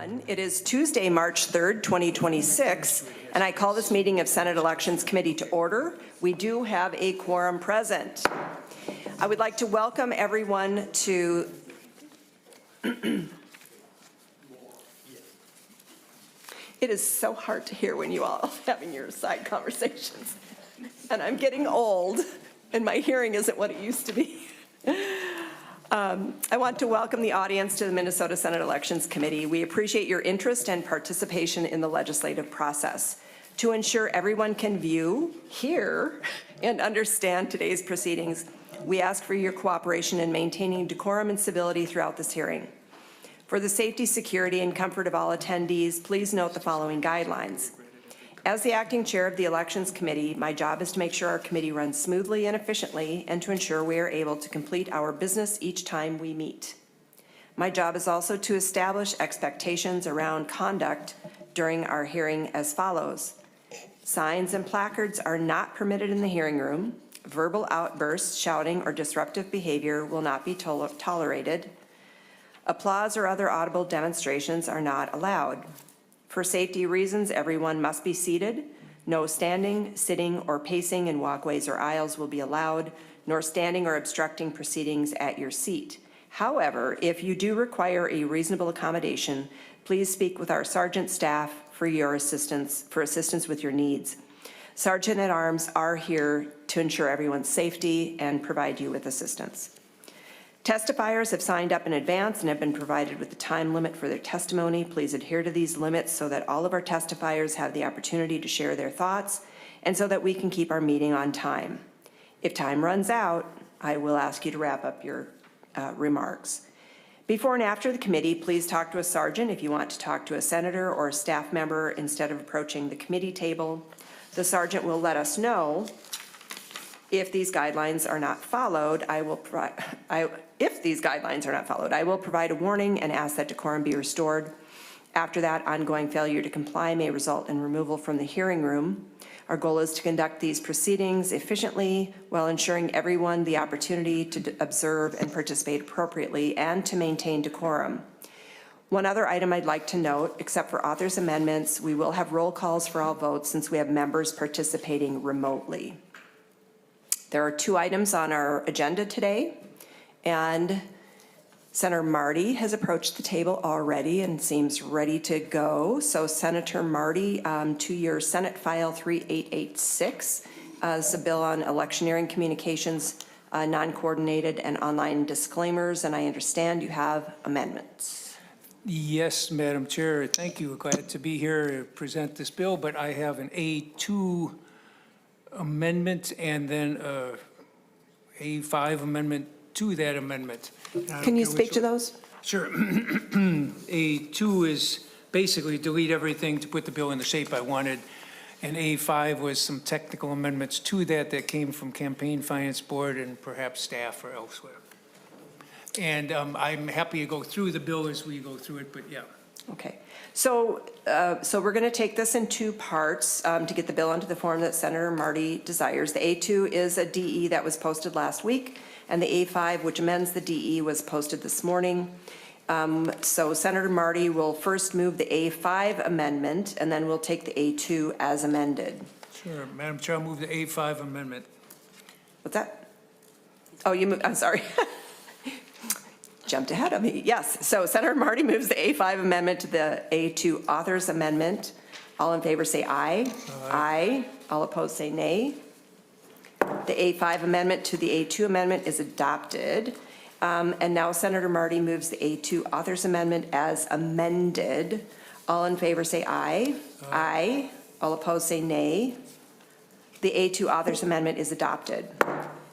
everyone. It is Tuesday, March 3rd, 2026, and I call this meeting of Senate Elections Committee to order. We do have a quorum present. I would like to welcome everyone to It is so hard to hear when you all are having your side conversations. And I'm getting old, and my hearing isn't what it used to be. I want to welcome the audience to the Minnesota Senate Elections Committee. We appreciate your interest and participation in the legislative process. To ensure everyone can view, hear, and understand today's proceedings, we ask for your cooperation in maintaining decorum and civility throughout this hearing. For the safety, security, and comfort of all attendees, please note the following guidelines. As the acting chair of the Elections Committee, my job is to make sure our committee runs smoothly and efficiently and to ensure we are able to complete our business each time we meet. My job is also to establish expectations around conduct during our hearing as follows. Signs and placards are not permitted in the hearing room. Verbal outbursts, shouting, or disruptive behavior will not be tolerated. Applause or other audible demonstrations are not allowed. For safety reasons, everyone must be seated. No standing, sitting, or pacing in walkways or aisles will be allowed, nor standing or obstructing proceedings at your seat. However, if you do require a reasonable accommodation, please speak with our sergeant staff for assistance with your needs. Sergeant-at-Arms are here to ensure everyone's safety and provide you with assistance. Testifiers have signed up in advance and have been provided with the time limit for their testimony. Please adhere to these limits so that all of our testifiers have the opportunity to share their thoughts and so that we can keep our meeting on time. If time runs out, I will ask you to wrap up your remarks. Before and after the committee, please talk to a sergeant if you want to talk to a senator or a staff member instead of approaching the committee table. The sergeant will let us know if these guidelines are not followed. If these guidelines are not followed, I will provide a warning and ask that decorum be restored. After that, ongoing failure to comply may result in removal from the hearing room. Our goal is to conduct these proceedings efficiently while ensuring everyone the opportunity to observe and participate appropriately and to maintain decorum. One other item I'd like to note, except for authors' amendments, we will have roll calls for all votes since we have members participating remotely. There are two items on our agenda today, and Senator Marty has approached the table already and seems ready to go. So Senator Marty, to your Senate File 3886, is a bill on electioneering communications, non-coordinated and online disclaimers, and I understand you have amendments. Yes, Madam Chair, thank you. Glad to be here to present this bill, but I have an A2 amendment and then A5 amendment to that amendment. Can you speak to those? Sure. A2 is basically delete everything to put the bill in the shape I wanted, and A5 was some technical amendments to that came from Campaign Finance Board and perhaps staff or elsewhere. And I'm happy to go through the bill as we go through it, but yeah. Okay. So we're going to take this in two parts to get the bill into the form that Senator Marty desires. The A2 is a DE that was posted last week, and the A5, which amends the DE, was posted this morning. So Senator Marty will first move the A5 amendment, and then we'll take the A2 as amended. Sure. Madam Chair, I'll move the A5 amendment. What's that? Oh, you moved, I'm sorry. Jumped ahead of me. Yes. So Senator Marty moves the A5 amendment to the A2 authors amendment. All in favor say aye. Aye. All opposed say nay. The A5 amendment to the A2 amendment is adopted. And now Senator Marty moves the A2 authors amendment as amended. All in favor say aye. Aye. All opposed say nay. The A2 authors amendment is adopted.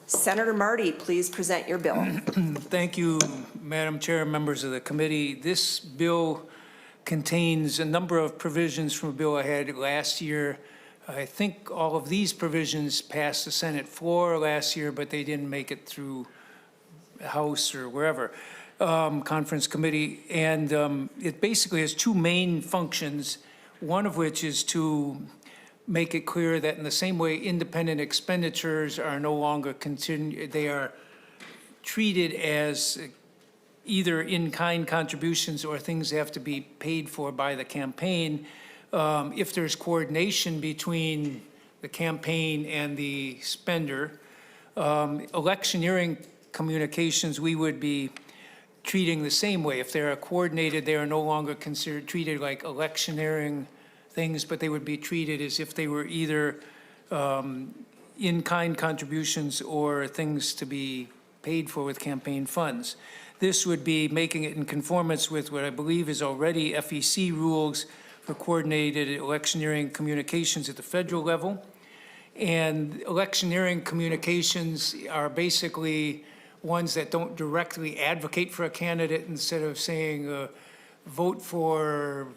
Senator Marty, please present your bill. Thank you, Madam Chair, members of the committee. This bill contains a number of provisions from a bill I had last year. I think all of these provisions passed the Senate floor last year, but they didn't make it through the House or wherever, conference committee. And it basically has two main functions, one of which is to make it clear that in the same way independent expenditures are no longer they are treated as either in-kind contributions or things that have to be paid for by the campaign. If there's coordination between the campaign and the spender. Electioneering communications, we would be treating the same way. If they're coordinated, they are no longer treated like electioneering things, but they would be treated as if they were either in-kind contributions or things to be paid for with campaign funds. This would be making it in conformance with what I believe is already FEC rules for coordinated electioneering communications at the federal level. And electioneering communications are basically ones that don't directly advocate for a candidate. Instead of saying, vote for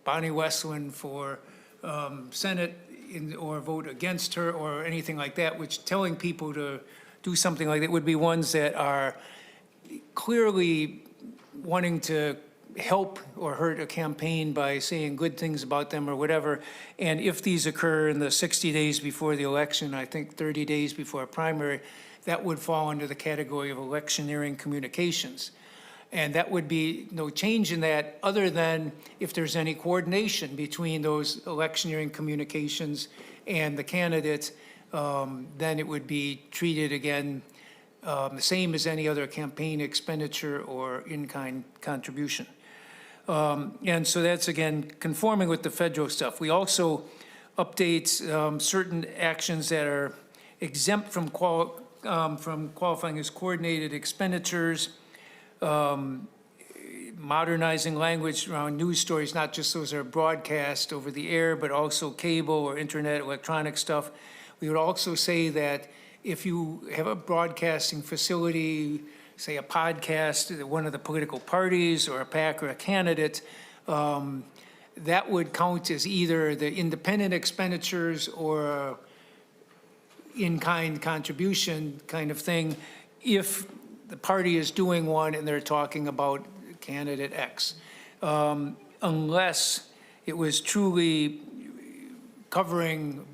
Bonnie Westlin for Senate or vote against her or anything like that, which telling people to do something like that would be ones that are clearly wanting to help or hurt a campaign by saying good things about them or whatever. And if these occur in the 60 days before the election, I think 30 days before a primary, that would fall under the category of electioneering communications. And that would be no change in that other than if there's any coordination between those electioneering communications and the candidate, then it would be treated again the same as any other campaign expenditure or in-kind contribution. And so that's, again, conforming with the federal stuff. We also update certain actions that are exempt from qualifying as coordinated expenditures, modernizing language around news stories, not just those that are broadcast over the air, but also cable or internet, electronic stuff. We would also say that if you have a broadcasting facility, say a podcast, one of the political parties or a PAC or a candidate, that would count as either the independent expenditures or in-kind contribution kind of thing if the party is doing one and they're talking about candidate X. Unless it was truly covering,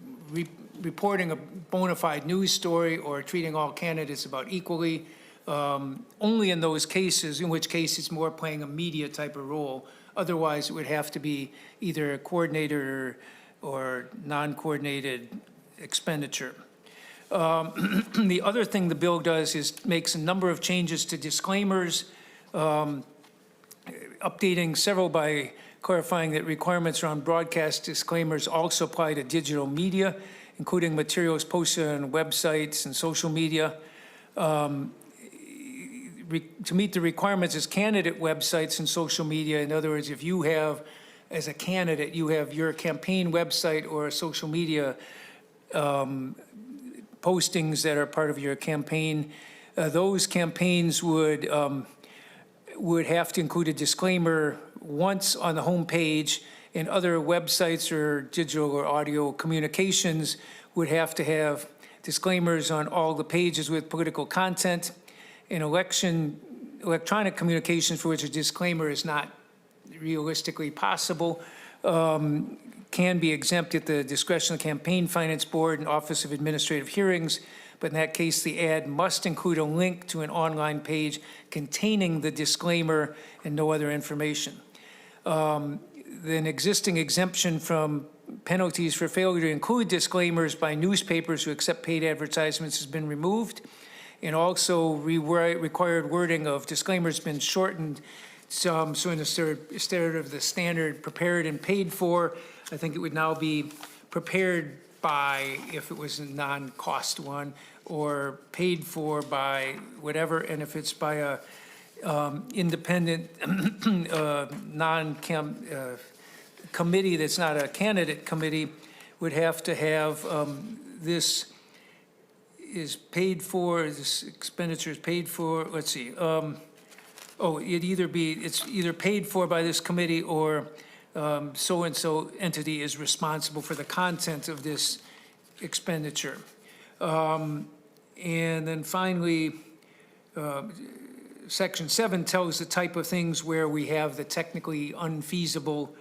reporting a bona fide news story or treating all candidates about equally, only in those cases, in which case it's more playing a media type of role. Otherwise, it would have to be either a coordinated or non-coordinated expenditure. The other thing the bill does is makes a number of changes to disclaimers, updating several by clarifying that requirements around broadcast disclaimers also apply to digital media, including materials posted on websites and social media. To meet the requirements as candidate websites and social media, in other words, if you have, as a candidate, you have your campaign website or a social media postings that are part of your campaign, those campaigns would have to include a disclaimer once on the home page, and other websites or digital or audio communications would have to have disclaimers on all the pages with political content. In electronic communications for which a disclaimer is not realistically possible, can be exempt at the discretion of the Campaign Finance Board and Office of Administrative Hearings, but in that case, the ad must include a link to an online page containing the disclaimer and no other information. An existing exemption from penalties for failure to include disclaimers by newspapers who accept paid advertisements has been removed. And also required wording of disclaimers has been shortened. So instead of the standard prepared and paid for, I think it would now be prepared by, if it was a non-cost one, or paid for by whatever. And if it's by a independent committee that's not a candidate committee, would have to have this is paid for, this expenditure is paid for, let's see, it's either paid for by this committee or so-and-so entity is responsible for the content of this expenditure. And then finally, Section 7 tells the type of things where we have the technically unfeasible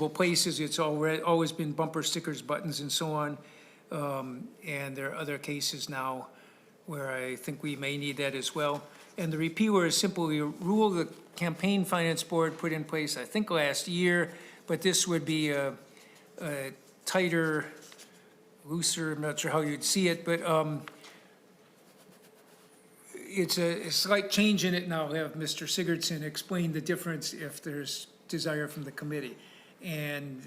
places. It's always been bumper stickers, buttons, and so on. And there are other cases now where I think we may need that as well. And the repealer is simply a rule the Campaign Finance Board put in place, I think, last year, but this would be a tighter, looser, I'm not sure how you'd see it, but it's a slight change in it, and I'll have Mr. Sigurdsson explain the difference if there's desire from the committee. And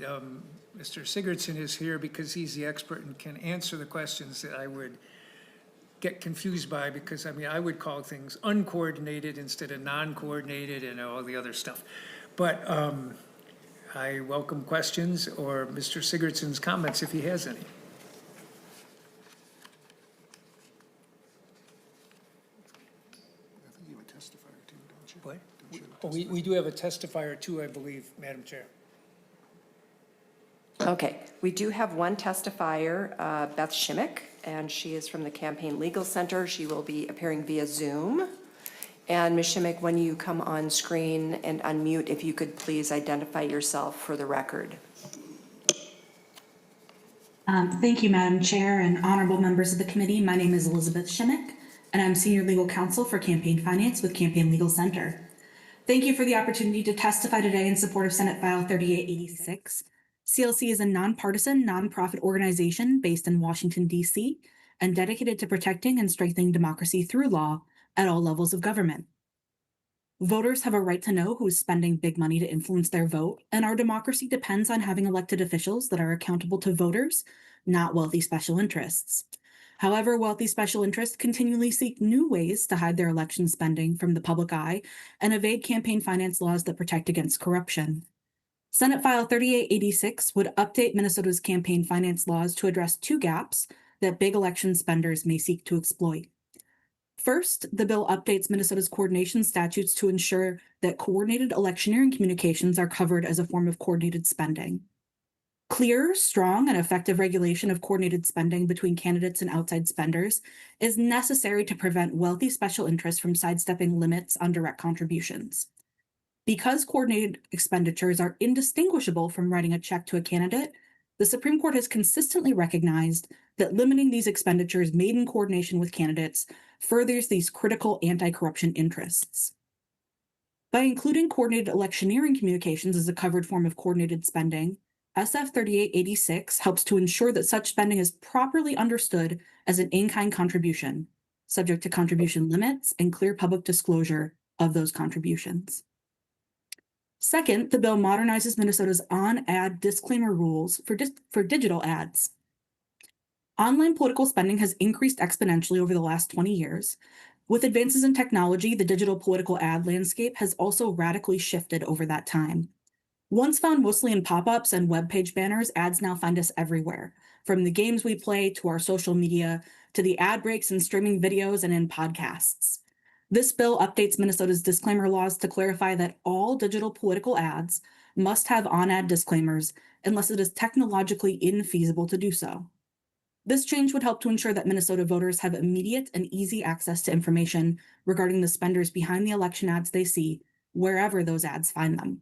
Mr. Sigurdsson is here because he's the expert and can answer the questions that I would get confused by, because I mean, I would call things uncoordinated instead of non-coordinated and all the other stuff. But I welcome questions or Mr. Sigurdsson's comments if he has any. What? Oh, we do have a testifier too, I believe, Madam Chair. Okay, we do have one testifier, Beth Shimmick, and she is from the Campaign Legal Center. She will be appearing via Zoom. And Ms. Shimmick, when you come on screen and unmute, if you could please identify yourself for the record. Thank you, Madam Chair and honorable members of the committee. My name is Elizabeth Shimmick, and I'm Senior Legal Counsel for Campaign Finance with Campaign Legal Center. Thank you for the opportunity to testify today in support of Senate File 3886. CLC is a nonpartisan, nonprofit organization based in Washington, D.C., and dedicated to protecting and strengthening democracy through law at all levels of government. Voters have a right to know who's spending big money to influence their vote, and our democracy depends on having elected officials that are accountable to voters, not wealthy special interests. However, wealthy special interests continually seek new ways to hide their election spending from the public eye and evade campaign finance laws that protect against corruption. Senate File 3886 would update Minnesota's campaign finance laws to address two gaps that big election spenders may seek to exploit. First, the bill updates Minnesota's coordination statutes to ensure that coordinated electioneering communications are covered as a form of coordinated spending. Clear, strong, and effective regulation of coordinated spending between candidates and outside spenders is necessary to prevent wealthy special interests from sidestepping limits on direct contributions. Because coordinated expenditures are indistinguishable from writing a check to a candidate, the Supreme Court has consistently recognized that limiting these expenditures made in coordination with candidates furthers these critical anti-corruption interests. By including coordinated electioneering communications as a covered form of coordinated spending, SF 3886 helps to ensure that such spending is properly understood as an in-kind contribution, subject to contribution limits and clear public disclosure of those contributions. Second, the bill modernizes Minnesota's on-ad disclaimer rules for digital ads. Online political spending has increased exponentially over the last 20 years. With advances in technology, the digital political ad landscape has also radically shifted over that time. Once found mostly in pop-ups and web page banners, ads now find us everywhere, from the games we play to our social media, to the ad breaks in streaming videos and in podcasts. This bill updates Minnesota's disclaimer laws to clarify that all digital political ads must have on-ad disclaimers unless it is technologically infeasible to do so. This change would help to ensure that Minnesota voters have immediate and easy access to information regarding the spenders behind the election ads they see, wherever those ads find them.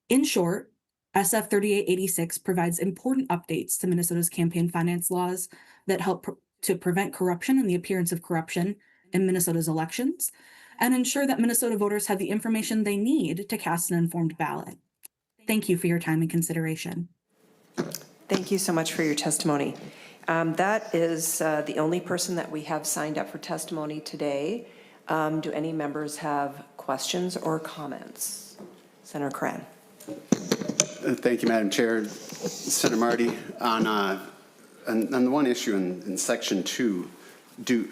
In short, SF 3886 provides important updates to Minnesota's campaign finance laws that help to prevent corruption and the appearance of corruption in Minnesota's elections, and ensure that Minnesota voters have the information they need to cast an informed ballot. Thank you for your time and consideration. Thank you so much for your testimony. That is the only person that we have signed up for testimony today. Do any members have questions or comments? Senator Cran. Thank you, Madam Chair. Senator Marty, on the one issue in Section 2, do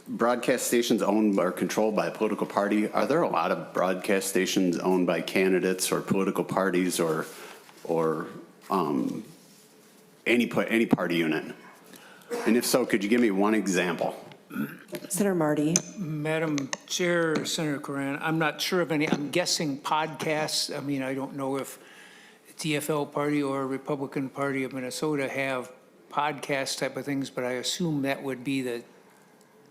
broadcast stations owned or controlled by a political party, are there a lot of broadcast stations owned by candidates or political parties or any party unit? And if so, could you give me one example? Senator Marty. Madam Chair, Senator Coran, I'm not sure of any. I'm guessing podcasts. I mean, I don't know if the TFL Party or Republican Party of Minnesota have podcast type of things, but I assume that would be the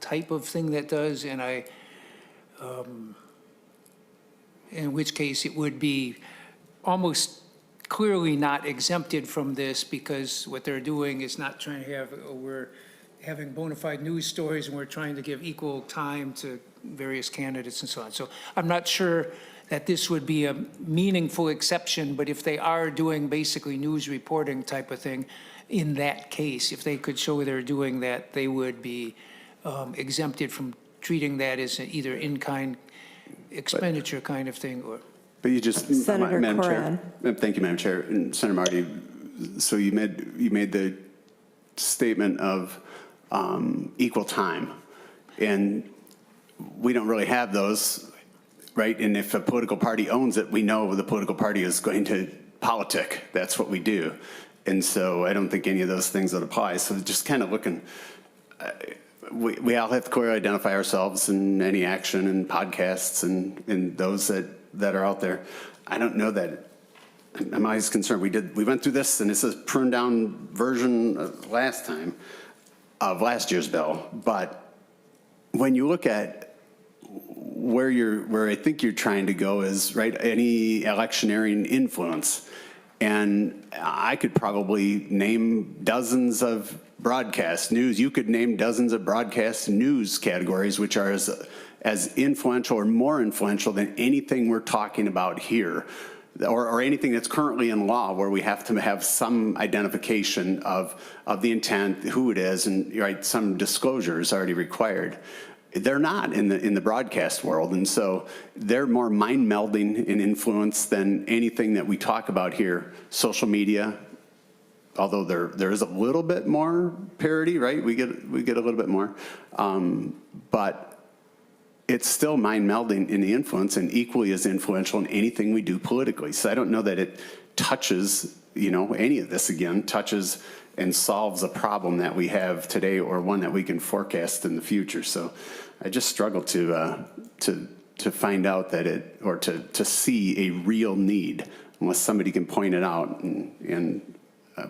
type of thing that does, and in which case it would be almost clearly not exempted from this, because what they're doing is not trying to have, we're having bona fide news stories, and we're trying to give equal time to various candidates and so on. So I'm not sure that this would be a meaningful exception, but if they are doing basically news reporting type of thing, in that case, if they could show they're doing that, they would be exempted from treating that as an either in-kind expenditure kind of thing, or. But you just, Senator Madam Chair. Thank you, Madam Chair. And Senator Marty, so you made the statement of equal time. And we don't really have those, right? And if a political party owns it, we know the political party is going to politic. That's what we do. And so I don't think any of those things would apply. So just kind of looking, we all have to clearly identify ourselves in any action and podcasts and those that are out there. I don't know that, I'm always concerned. We went through this, and it's a pruned down version of last year's bill. But when you look at where I think you're trying to go is, right, any electioneering influence. And I could probably name dozens of broadcast news. You could name dozens of broadcast news categories, which are as influential or more influential than anything we're talking about here, or anything that's currently in law where we have to have some identification of the intent, who it is, and right, some disclosure is already required. They're not in the broadcast world, and so they're more mind melding in influence than anything that we talk about here. Social media, although there is a little bit more parity, right? We get a little bit more, but it's still mind melding in the influence and equally as influential in anything we do politically. So I don't know that it touches, any of this again touches and solves a problem that we have today or one that we can forecast in the future. So I just struggle to find out that or to see a real need unless somebody can point it out. And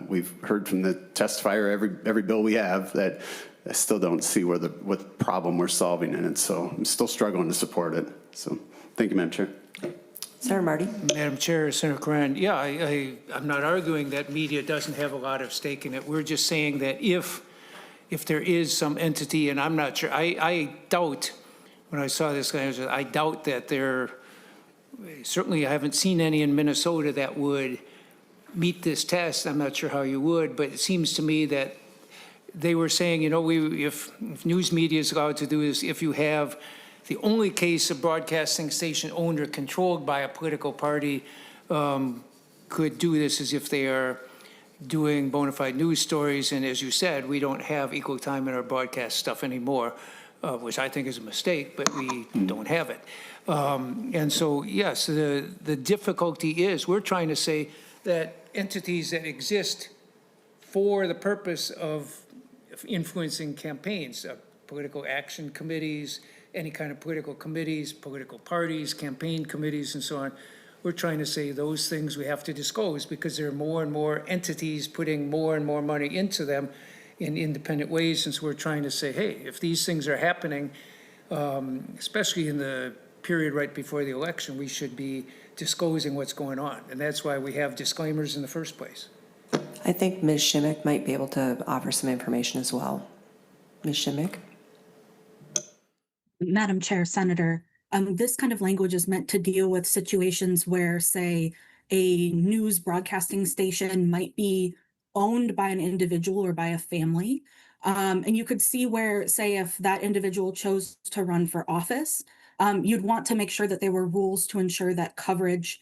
we've heard from the testifier every bill we have that I still don't see what problem we're solving in it. So I'm still struggling to support it. So thank you, Madam Chair. Senator Marty. Madam Chair, Senator Coran, yeah, I'm not arguing that media doesn't have a lot of stake in it. We're just saying that if there is some entity, and I'm not sure, I doubt, when I saw this, I doubt that certainly I haven't seen any in Minnesota that would meet this test. I'm not sure how you would, but it seems to me that they were saying, if news media is allowed to do this, if you have the only case a broadcasting station owned or controlled by a political party could do this is if they are doing bona fide news stories. And as you said, we don't have equal time in our broadcast stuff anymore, which I think is a mistake, but we don't have it. And so, yes, the difficulty is we're trying to say that entities that exist for the purpose of influencing campaigns, political action committees, any kind of political committees, political parties, campaign committees, and so on. We're trying to say those things we have to disclose because there are more and more entities putting more and more money into them in independent ways. And so we're trying to say, hey, if these things are happening, especially in the period right before the election, we should be disclosing what's going on. And that's why we have disclaimers in the first place. I think Ms. Shimmick might be able to offer some information as well. Ms. Shimmick? Madam Chair, Senator, this kind of language is meant to deal with situations where, say, a news broadcasting station might be owned by an individual or by a family. And you could see where, say, if that individual chose to run for office, you'd want to make sure that there were rules to ensure that coverage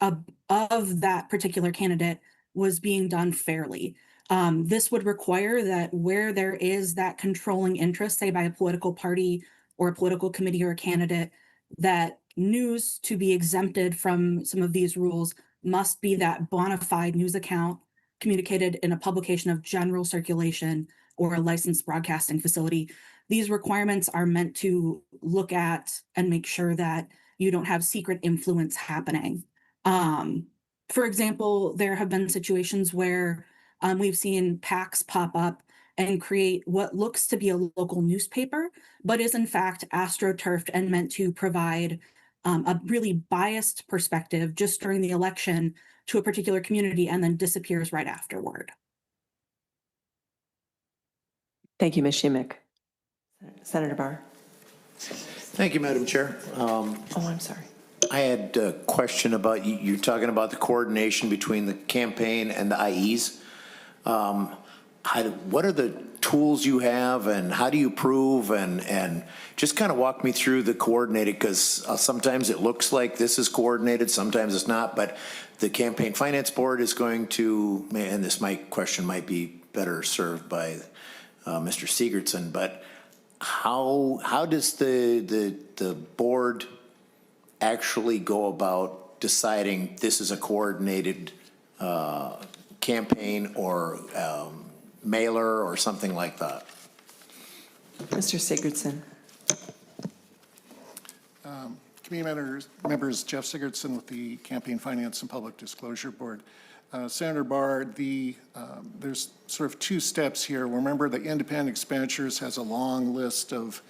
of that particular candidate was being done fairly. This would require that where there is that controlling interest, say by a political party or a political committee or a candidate, that news to be exempted from some of these rules must be that bona fide news account communicated in a publication of general circulation or a licensed broadcasting facility. These requirements are meant to look at and make sure that you don't have secret influence happening. For example, there have been situations where we've seen PACs pop up and create what looks to be a local newspaper, but is in fact astroturfed and meant to provide a really biased perspective just during the election to a particular community and then disappears right afterward. Thank you, Ms. Schimick. Senator Barr. Thank you, Madam Chair. Oh, I'm sorry. I had a question about, you're talking about the coordination between the campaign and the IEs. What are the tools you have and how do you prove and just kind of walk me through the coordinated, because sometimes it looks like this is coordinated, sometimes it's not, but the Campaign Finance Board is going to, and question might be better served by Mr. Sigurdsson, but how does the board actually go about deciding this is a coordinated campaign or mailer or something like that? Mr. Sigurdsson. Committee members, Jeff Sigurdsson with the Campaign Finance and Public Disclosure Board. Senator Barr, there's sort of two steps here. Remember, the independent expenditures has a long list of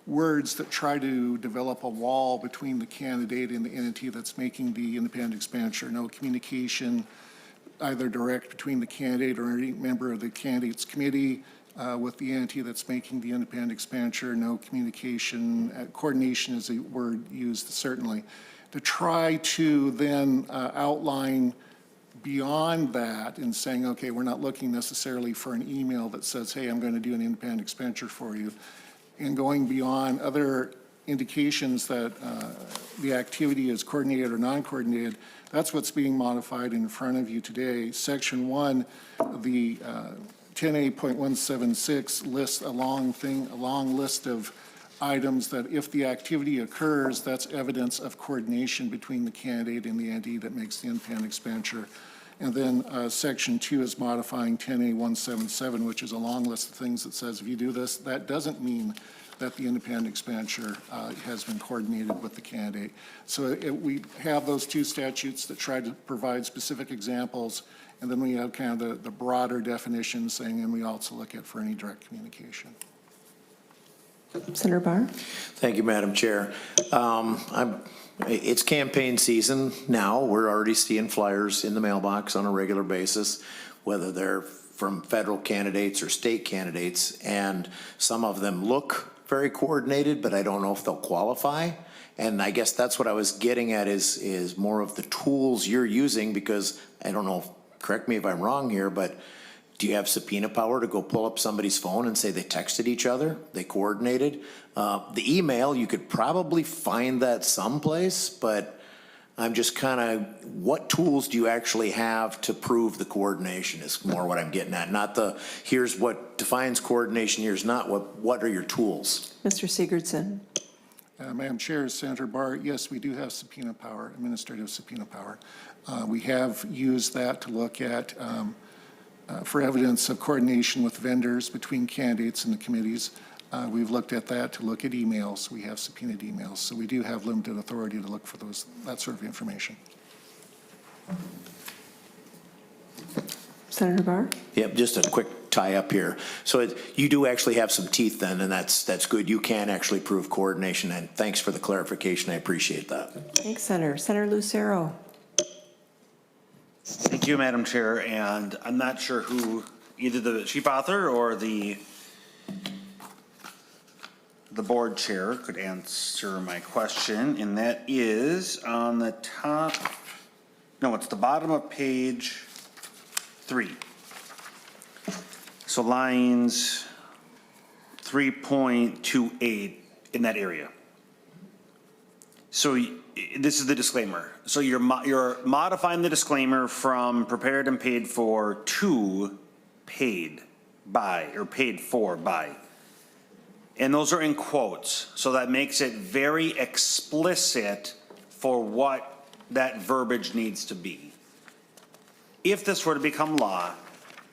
words that try to develop a wall between the candidate and the entity that's making the independent expenditure. No communication, either direct between the candidate or any member of the candidate's committee with the entity that's making the independent expenditure. No communication. Coordination is a word used, certainly. To try to then outline beyond that and saying, okay, we're not looking necessarily for an email that says, hey, I'm going to do an independent expenditure for you, and going beyond other indications that the activity is coordinated or non-coordinated. That's what's being modified in front of you today. Section 1, the 10A.176 lists a long list of items that if the activity occurs, that's evidence of coordination between the candidate and the entity that makes the independent expenditure. And then Section 2 is modifying 10A.177, which is a long list of things that says if you do this, that doesn't mean that the independent expenditure has been coordinated with the candidate. So we have those two statutes that try to provide specific examples, and then we have kind of the broader definition saying, and we also look at for any direct communication. Senator Barr. Thank you, Madam Chair. It's campaign season now. We're already seeing flyers in the mailbox on a regular basis, whether they're from federal candidates or state candidates, and some of them look very coordinated, but I don't know if they'll qualify. And I guess that's what I was getting at is more of the tools you're using, because I don't know, correct me if I'm wrong here, but do you have subpoena power to go pull up somebody's phone and say they texted each other, they coordinated? The email, you could probably find that someplace, but I'm just kind of, what tools do you actually have to prove the coordination is more what I'm getting at. Not the, here's what defines coordination, here's not. What are your tools? Mr. Sigurdsson. Madam Chair, Senator Barr, yes, we do have subpoena power, administrative subpoena power. We have used that to look at for evidence of coordination with vendors between candidates and the committees. We've looked at that to look at emails. We have subpoenaed emails. So we do have limited authority to look for that sort of information. Senator Barr. Yep, just a quick tie up here. So you do actually have some teeth then, and that's good. You can actually prove coordination, and thanks for the clarification. I appreciate that. Thanks, Senator. Senator Lucero. Thank you, Madam Chair, and I'm not sure who, either the chief author or the board chair could answer my question, and that is on the top, no, it's the bottom of page 3. So lines 3.28 in that area. So this is the disclaimer. So you're modifying the disclaimer from prepared and paid for to paid by or paid for by. And those are in quotes. So that makes it very explicit for what that verbiage needs to be. If this were to become law,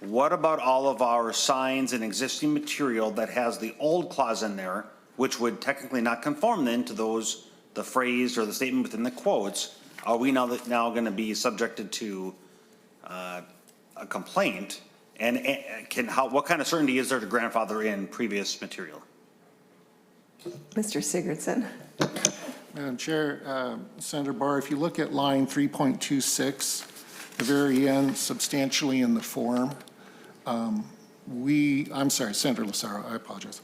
what about all of our signs and existing material that has the old clause in there, which would technically not conform then to those, the phrase or the statement within the quotes? Are we now going to be subjected to a complaint? And what kind of certainty is there to grandfather in previous material? Mr. Sigurdsson. Madam Chair, Senator Barr, if you look at line 3.26, the very end, substantially in the form, I'm sorry, Senator Lucero, I apologize.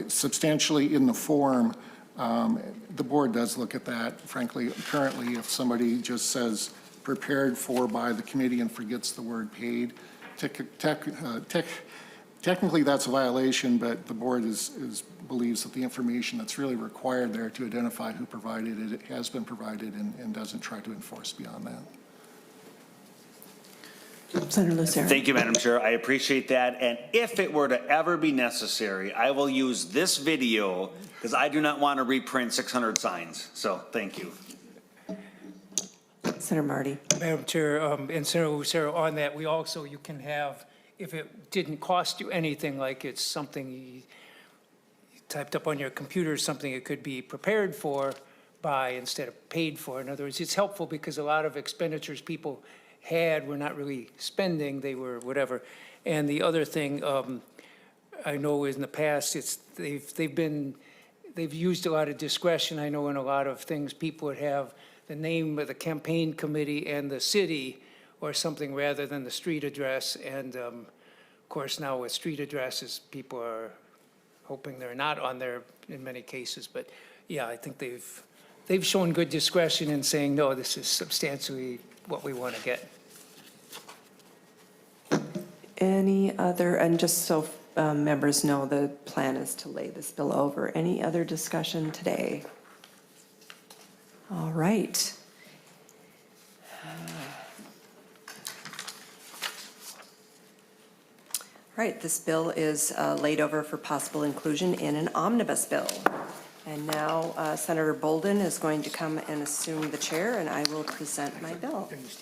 Substantially in the form, the board does look at that. Frankly, currently, if somebody just says prepared for by the committee and forgets the word paid, technically that's a violation, but the board believes that the information that's really required there to identify who provided it has been provided and doesn't try to enforce beyond that. Senator Lucero. Thank you, Madam Chair. I appreciate that. And if it were to ever be necessary, I will use this video because I do not want to reprint 600 signs. So thank you. Senator Marty. Madam Chair, and Senator Lucero, on that, you can have, if it didn't cost you anything, like it's something you typed up on your computer, something it could be prepared for by instead of paid for. In other words, it's helpful because a lot of expenditures people were not really spending, they were whatever. And the other thing, I know in the past, they've used a lot of discretion. I know in a lot of things, people would have the name of the campaign committee and the city or something rather than the street address. And of course, now with street addresses, people are hoping they're not on there in many cases. But yeah, I think they've shown good discretion in saying, no, this is substantially what we want to get. Any other, and just so members know, the plan is to lay this bill over. Any other discussion today? All right. All right, this bill is laid over for possible inclusion in an omnibus bill. And now Senator Bolden is going to come and assume the chair, and I will present my bill. Here's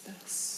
this.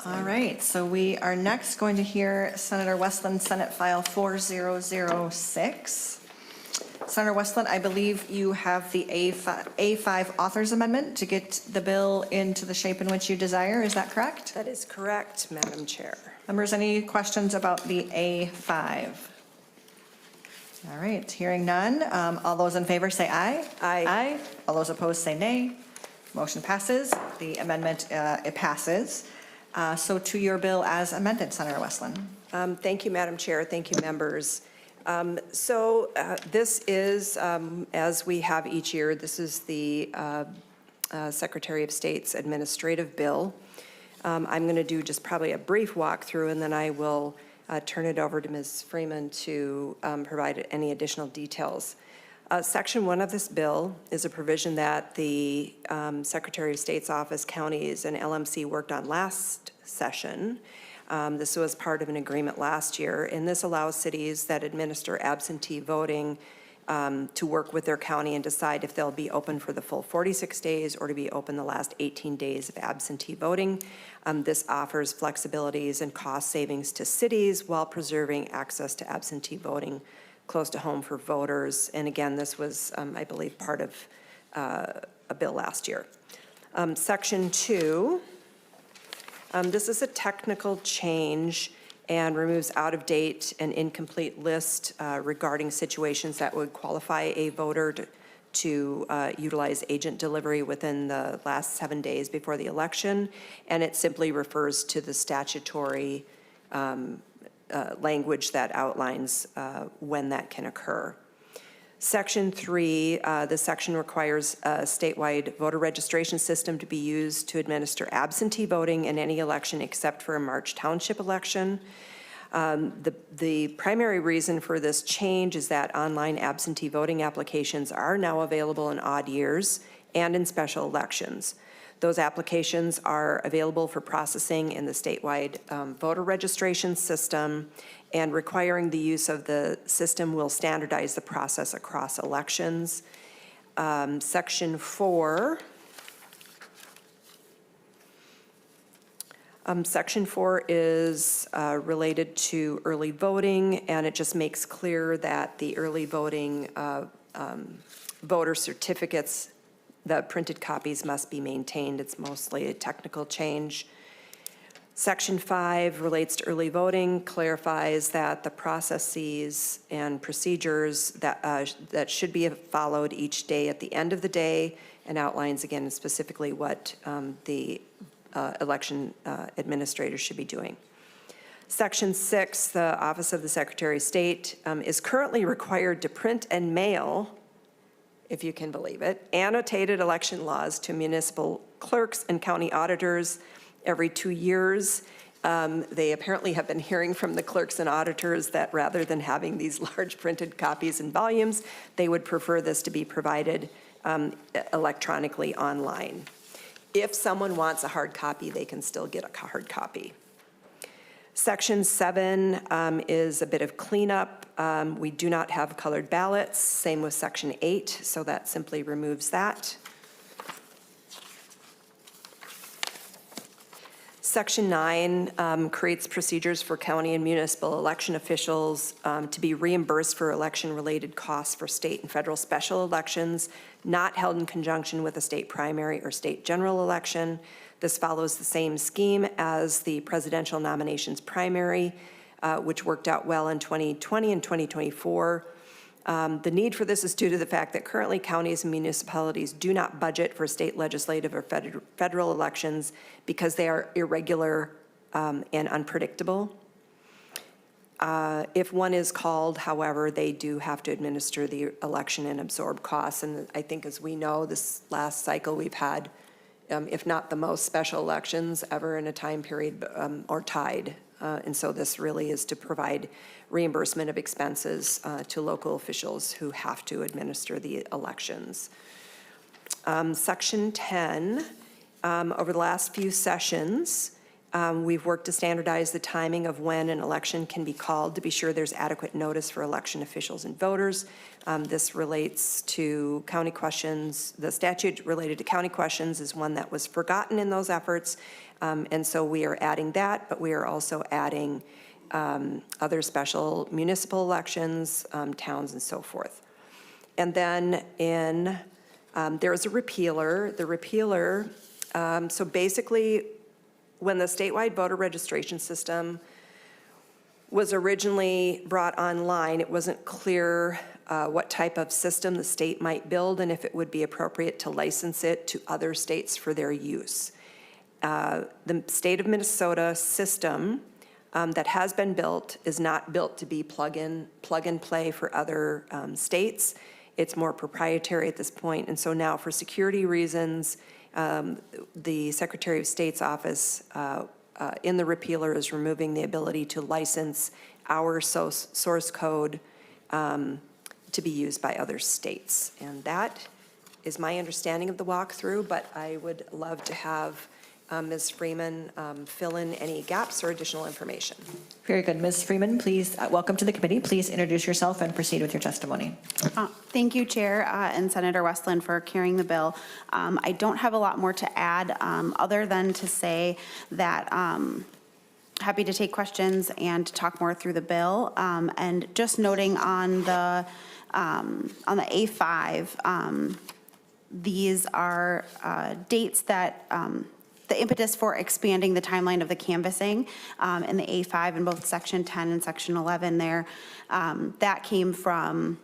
All right, so we are next going to hear Senator Westlin, Senate File 4006. Senator Westlin, I believe you have the A5 Authors Amendment to get the bill into the shape in which you desire. Is that correct? That is correct, Madam Chair. Members, any questions about the A5? All right, hearing none. All those in favor say aye. Aye. All those opposed say nay. Motion passes. The amendment, it passes. So to your bill as amended, Senator Westlin. Thank you, Madam Chair. Thank you, members. This is, as we have each year, this is the Secretary of State's administrative bill. I'm going to do just probably a brief walkthrough, and then I will turn it over to Ms. Freeman to provide any additional details. Section 1 of this bill is a provision that the Secretary of State's office, counties, and LMC worked on last session. This was part of an agreement last year, and this allows cities that administer absentee voting to work with their county and decide if they'll be open for the full 46 days or to be open the last 18 days of absentee voting. This offers flexibilities and cost savings to cities while preserving access to absentee voting close to home for voters. And again, this was, I believe, part of a bill last year. Section 2, this is a technical change and removes out-of-date and incomplete list regarding situations that would qualify a voter to utilize agent delivery within the last 7 days before the election. And it simply refers to the statutory language that outlines when that can occur. Section 3, the section requires a statewide voter registration system to be used to administer absentee voting in any election except for a March Township election. The primary reason for this change is that online absentee voting applications are now available in odd years and in special elections. Those applications are available for processing in the statewide voter registration system, and requiring the use of the system will standardize the process across elections. Section 4. Section 4 is related to early voting, and it just makes clear that the early voting voter certificates, the printed copies must be maintained. It's mostly a technical change. Section 5 relates to early voting, clarifies that the processes and procedures that should be followed each day at the end of the day, and outlines again specifically what the election administrators should be doing. Section 6, the Office of the Secretary of State is currently required to print and mail, if you can believe it, annotated election laws to municipal clerks and county auditors every 2 years. They apparently have been hearing from the clerks and auditors that rather than having these large printed copies and volumes, they would prefer this to be provided electronically online. If someone wants a hard copy, they can still get a hard copy. Section 7 is a bit of cleanup. We do not have colored ballots, same with Section 8, so that simply removes that. Section 9 creates procedures for county and municipal election officials to be reimbursed for election-related costs for state and federal special elections not held in conjunction with a state primary or state general election. This follows the same scheme as the presidential nominations primary, which worked out well in 2020 and 2024. The need for this is due to the fact that currently counties and municipalities do not budget for state legislative or federal elections because they are irregular and unpredictable. If one is called, however, they do have to administer the election and absorb costs. And I think, as we know, this last cycle we've had, if not the most special elections ever in a time period, or tied. And so this really is to provide reimbursement of expenses to local officials who have to administer the elections. Section 10, over the last few sessions, we've worked to standardize the timing of when an election can be called to be sure there's adequate notice for election officials and voters. This relates to county questions. The statute related to county questions is one that was forgotten in those efforts. And so we are adding that, but we are also adding other special municipal elections, towns, and so forth. And then there is a repealer. The repealer, so basically, when the statewide voter registration system was originally brought online, it wasn't clear what type of system the state might build and if it would be appropriate to license it to other states for their use. The state of Minnesota system that has been built is not built to be plug and play for other states. It's more proprietary at this point. And so now, for security reasons, the Secretary of State's office in the repealer is removing the ability to license our source code to be used by other states. And that is my understanding of the walkthrough, but I would love to have Ms. Freeman fill in any gaps or additional information. Very good. Ms. Freeman, please, welcome to the committee. Please introduce yourself and proceed with your testimony. Thank you, Chair and Senator Westlin, for carrying the bill. I don't have a lot more to add other than to say that happy to take questions and talk more through the bill. And just noting on the A5, these are dates that the impetus for expanding the timeline of the canvassing in the A5 in both Section 10 and Section 11 there, that came from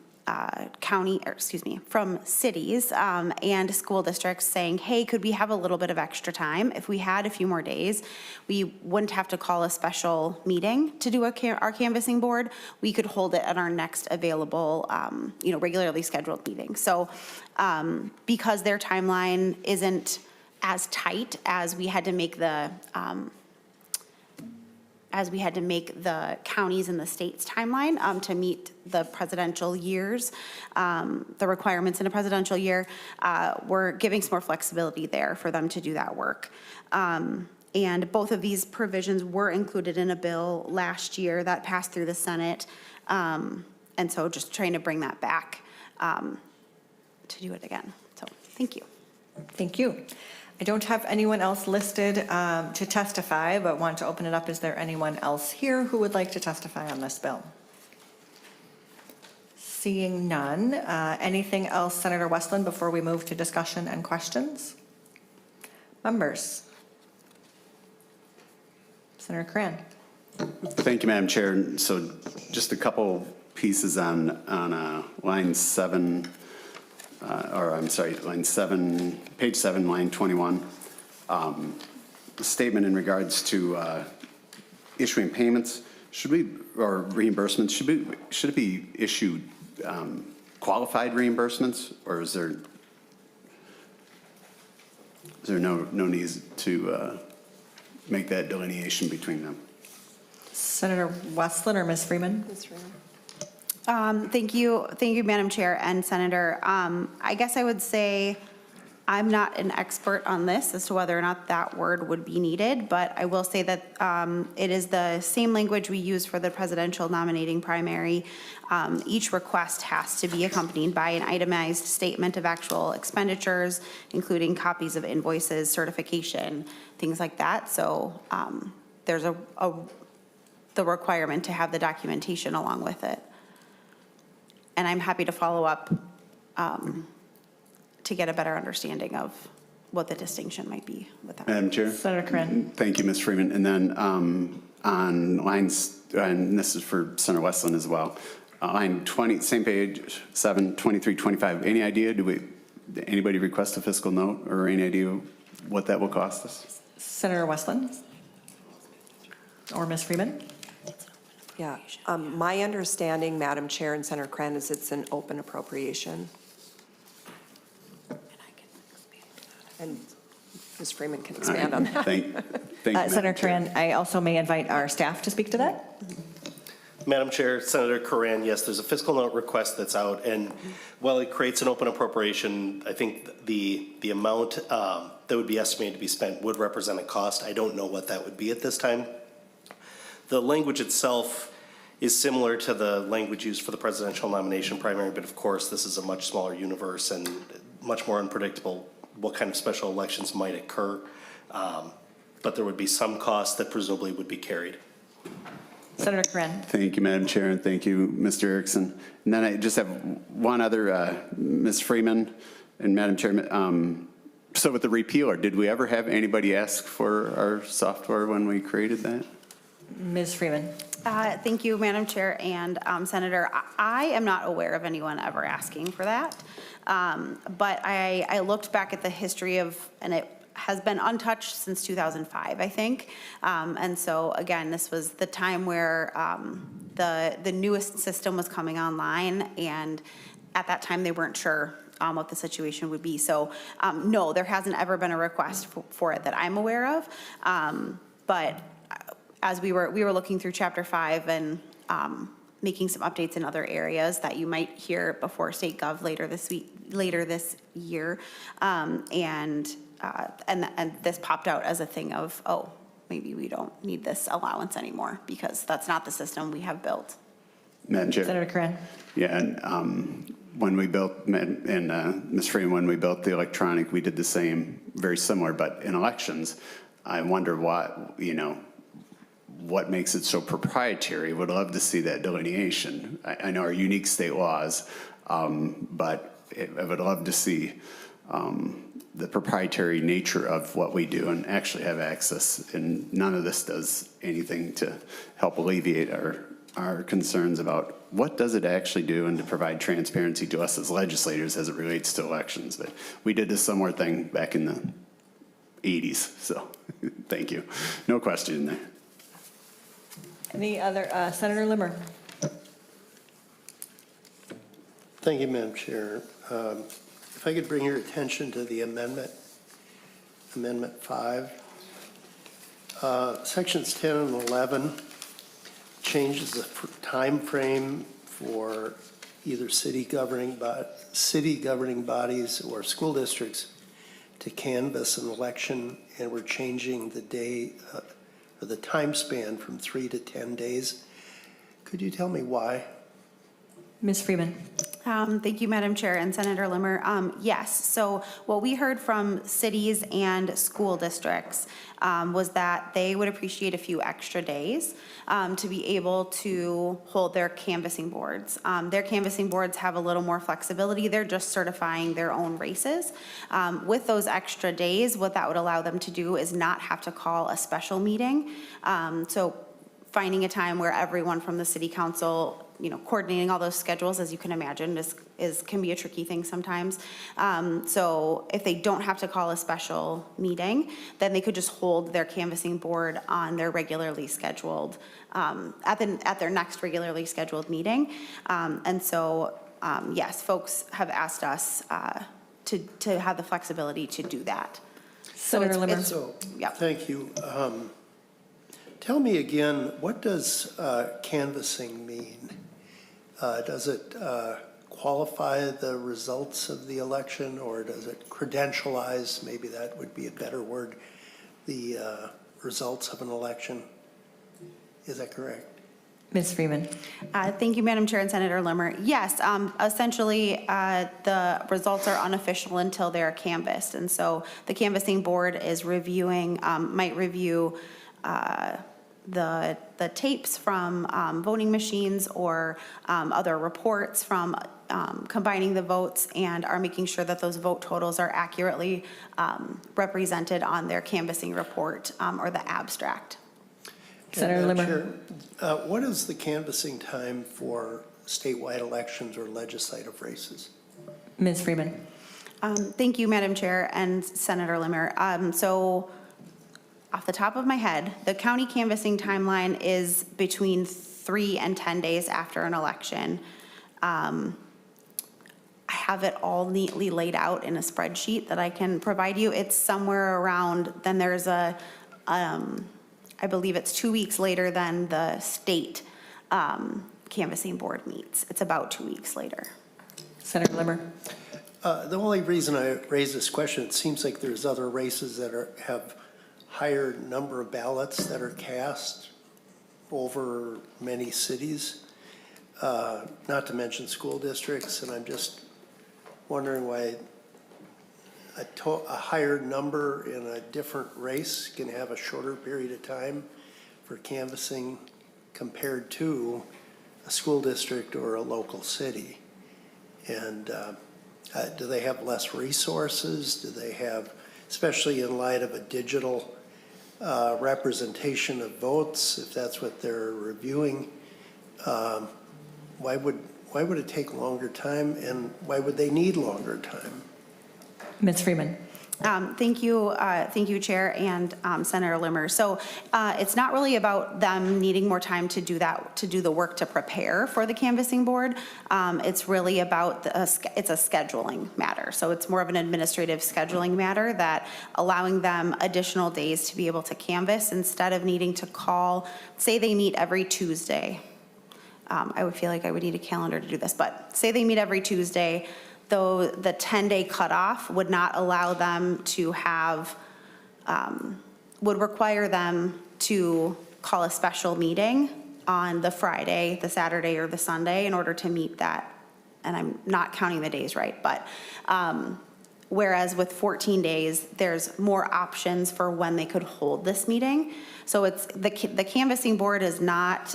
from cities and school districts saying, hey, could we have a little bit of extra time? If we had a few more days, we wouldn't have to call a special meeting to do our canvassing board. We could hold it at our next available, regularly scheduled meeting. So because their timeline isn't as tight as we had to make the as we had to make the counties and the state's timeline to meet the presidential years, the requirements in a presidential year, we're giving some more flexibility there for them to do that work. And both of these provisions were included in a bill last year that passed through the Senate. And so just trying to bring that back to do it again. So thank you. Thank you. I don't have anyone else listed to testify, but want to open it up. Is there anyone else here who would like to testify on this bill? Seeing none. Anything else, Senator Westlin, before we move to discussion and questions? Members? Senator Cran. Thank you, Madam Chair. So just a couple pieces on line 7, line 7, page 7, line 21. Statement in regards to issuing payments, or reimbursements, should it be issued qualified reimbursements, or is there no need to make that delineation between them? Senator Westlin or Ms. Freeman? Thank you, Madam Chair and Senator. I guess I would say I'm not an expert on this as to whether or not that word would be needed, but I will say that it is the same language we use for the presidential nominating primary. Each request has to be accompanied by an itemized statement of actual expenditures, including copies of invoices, certification, things like that. So there's the requirement to have the documentation along with it. And I'm happy to follow up to get a better understanding of what the distinction might be with that. Madam Chair? Senator Corinne. Thank you, Ms. Freeman. And then on lines, and this is for Senator Westlin as well, line 20, same page, 7, 23, 25. Any idea, anybody request a fiscal note or any idea what that will cost us? Senator Westlin? Or Ms. Freeman? Yeah, my understanding, Madam Chair and Senator Cran, is it's an open appropriation. And Ms. Freeman can expand on that. Thank you, Madam Senator Chair. Corinne, I also may invite our staff to speak to that. Madam Chair, Senator Coran, yes, there's a fiscal note request that's out, and while it creates an open appropriation, I think the amount that would be estimated to be spent would represent a cost. I don't know what that would be at this time. The language itself is similar to the language used for the presidential nomination primary, but of course, this is a much smaller universe and much more unpredictable what kind of special elections might occur. But there would be some costs that presumably would be carried. Senator Corinne. Thank you, Madam Chair, and thank you, Mr. Erickson. And then I just have one other, Ms. Freeman and Madam Chair. So with the repealer, did we ever have anybody ask for our software when we created that? Ms. Freeman. Thank you, Madam Chair and Senator. I am not aware of anyone ever asking for that. But I looked back at the history of, and it has been untouched since 2005, I think. And so again, this was the time where the newest system was coming online, and at that time they weren't sure what the situation would be. So no, there hasn't ever been a request for it that I'm aware of. But as we were looking through Chapter 5 and making some updates in other areas that you might hear before State Gov later this year, and this popped out as a thing of, oh, maybe we don't need this allowance anymore because that's not the system we have built. Madam Chair? Senator Corinne. Yeah, and when we built, and Ms. Freeman, when we built the electronic, we did the same, very similar, but in elections, I wonder what makes it so proprietary. Would love to see that delineation. I know our unique state laws, but I would love to see the proprietary nature of what we do and actually have access. And none of this does anything to help alleviate our concerns about what does it actually do and to provide transparency to us as legislators as it relates to elections. But we did a similar thing back in the 80s, so thank you. No question there. Any other, Senator Limmer? Thank you, Madam Chair. If I could bring your attention to the amendment 5. Sections 10 and 11 changes the time frame for either city governing bodies or school districts to canvass an election, and we're changing the day or the time span from 3 to 10 days. Could you tell me why? Ms. Freeman. Thank you, Madam Chair and Senator Limmer. Yes, so what we heard from cities and school districts was that they would appreciate a few extra days to be able to hold their canvassing boards. Their canvassing boards have a little more flexibility. They're just certifying their own races. With those extra days, what that would allow them to do is not have to call a special meeting. So finding a time where everyone from the city council, coordinating all those schedules, as you can imagine, can be a tricky thing sometimes. So if they don't have to call a special meeting, then they could just hold their canvassing board on their regularly scheduled, at their next regularly scheduled meeting. And so, yes, folks have asked us to have the flexibility to do that. Senator Limmer. So, Yeah. thank you. Tell me again, what does canvassing mean? Does it qualify the results of the election, or does it credentialize, maybe that would be a better word, the results of an election? Is that correct? Ms. Freeman. Thank you, Madam Chair and Senator Limmer. Yes, essentially, the results are unofficial until they're canvassed. And so the canvassing board is reviewing, might review the tapes from voting machines or other reports from combining the votes, and are making sure that those vote totals are accurately represented on their canvassing report or the abstract. Senator Madam Limmer. Chair, what is the canvassing time for statewide elections or legislative races? Ms. Freeman. Thank you, Madam Chair and Senator Limmer. So off the top of my head, the county canvassing timeline is between 3 and 10 days after an election. I have it all neatly laid out in a spreadsheet that I can provide you. It's somewhere around, then there's I believe it's 2 weeks later than the state canvassing board meets. It's about 2 weeks later. Senator Limmer. The only reason I raise this question, it seems like there's other races that have higher number of ballots that are cast over many cities, not to mention school districts, and I'm just wondering why a higher number in a different race can have a shorter period of time for canvassing compared to a school district or a local city. And do they have less resources? Do they have, especially in light of a digital representation of votes, if that's what they're reviewing, why would it take longer time, and why would they need longer time? Ms. Freeman. Thank you, Chair and Senator Limmer. So it's not really about them needing more time to do that, to do the work to prepare for the canvassing board. It's really about, it's a scheduling matter. So it's more of an administrative scheduling matter, that allowing them additional days to be able to canvass instead of needing to call, say they meet every Tuesday. I would feel like I would need a calendar to do this, but say they meet every Tuesday, though the 10-day cutoff would not allow them to have, would require them to call a special meeting on the Friday, the Saturday, or the Sunday in order to meet that. And I'm not counting the days right, but whereas with 14 days, there's more options for when they could hold this meeting. So it's the canvassing board is not,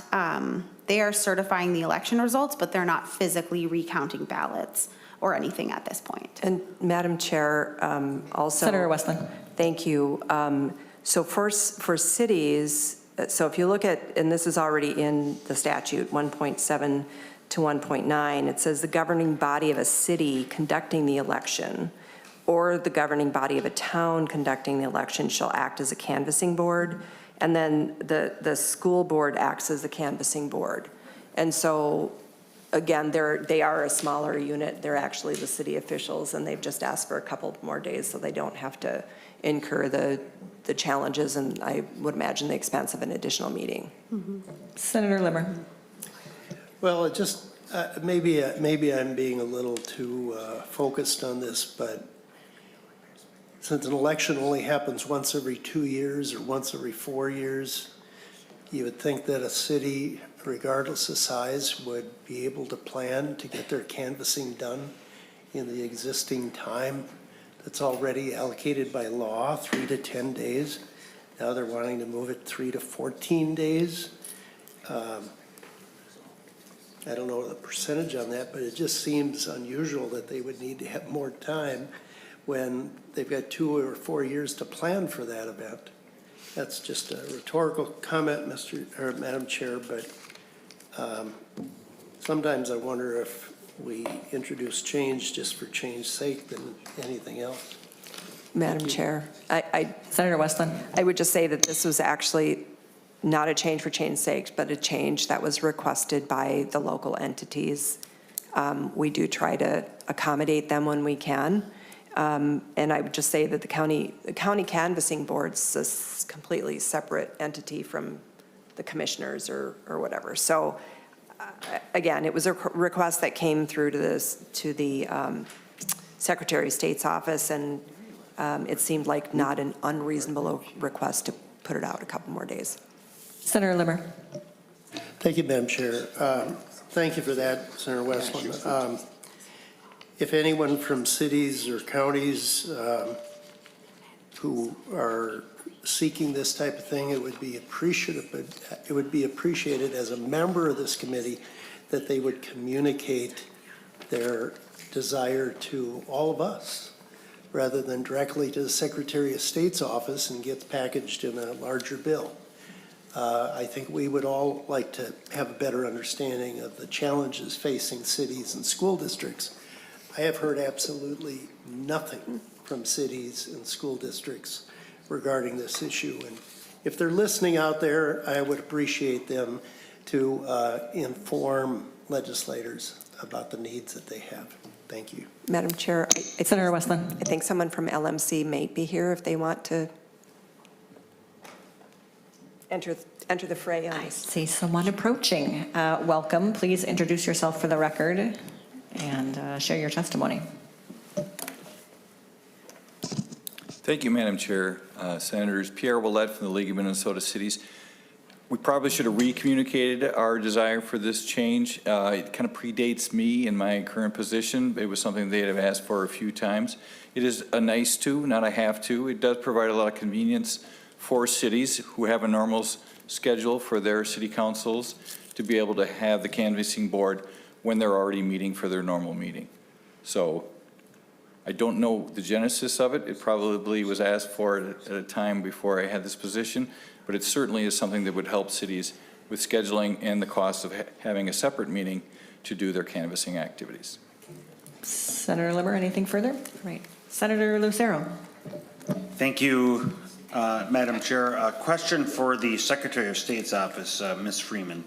they are certifying the election results, but they're not physically recounting ballots or anything at this point. And Madam Chair, also. Senator Westlin. Thank you. So for cities, so if you look at, and this is already in the statute, 1.7 to 1.9, it says the governing body of a city conducting the election or the governing body of a town conducting the election shall act as a canvassing board. And then the school board acts as the canvassing board. And so again, they are a smaller unit. They're actually the city officials, and they've just asked for a couple more days so they don't have to incur the the challenges and I would imagine the expense of an additional meeting. Senator Limmer. Well, it just, maybe I'm being a little too focused on this, but since an election only happens once every 2 years or once every 4 years, you would think that a city, regardless of size, would be able to plan to get their canvassing done in the existing time that's already allocated by law, 3 to 10 days. Now they're wanting to move it 3 to 14 days. I don't know the percentage on that, but it just seems unusual that they would need to have more time when they've got 2 or 4 years to plan for that event. That's just a rhetorical comment, Madam Chair, but sometimes I wonder if we introduce change just for change's sake than anything else. Madam Chair, Senator Westlin. I would just say that this was actually not a change for change's sake, but a change that was requested by the local entities. We do try to accommodate them when we can. And I would just say that the county canvassing board's a completely separate entity from the commissioners or whatever. So again, it was a request that came through to the Secretary of State's office, and it seemed like not an unreasonable request to put it out a couple more days. Senator Limmer. Thank you, Madam Chair. Thank you for that, Senator Westlin. If anyone from cities or counties who are seeking this type of thing, it would be appreciated as a member of this committee that they would communicate their desire to all of us rather than directly to the Secretary of State's office and get packaged in a larger bill. I think we would all like to have a better understanding of the challenges facing cities and school districts. I have heard absolutely nothing from cities and school districts regarding this issue. And if they're listening out there, I would appreciate them to inform legislators about the needs that they have. Thank you. Madam Chair, Senator Westlin. I think someone from LMC may be here if they want to enter the fray on I this. see someone approaching. Welcome. Please introduce yourself for the record and share your testimony. Thank you, Madam Chair. Senators Pierre Willett from the League of Minnesota Cities. We probably should have re-communicated our desire for this change. It kind of predates me in my current position. It was something they have asked for a few times. It is a nice to, not a have to. It does provide a lot of convenience for cities who have a normal schedule for their city councils to be able to have the canvassing board when they're already meeting for their normal meeting. So I don't know the genesis of it. It probably was asked for at a time before I had this position, but it certainly is something that would help cities with scheduling and the cost of having a separate meeting to do their canvassing activities. Senator Limmer, anything further? Right. Senator Lucero. Thank you, Madam Chair. A question for the Secretary of State's office, Ms. Freeman.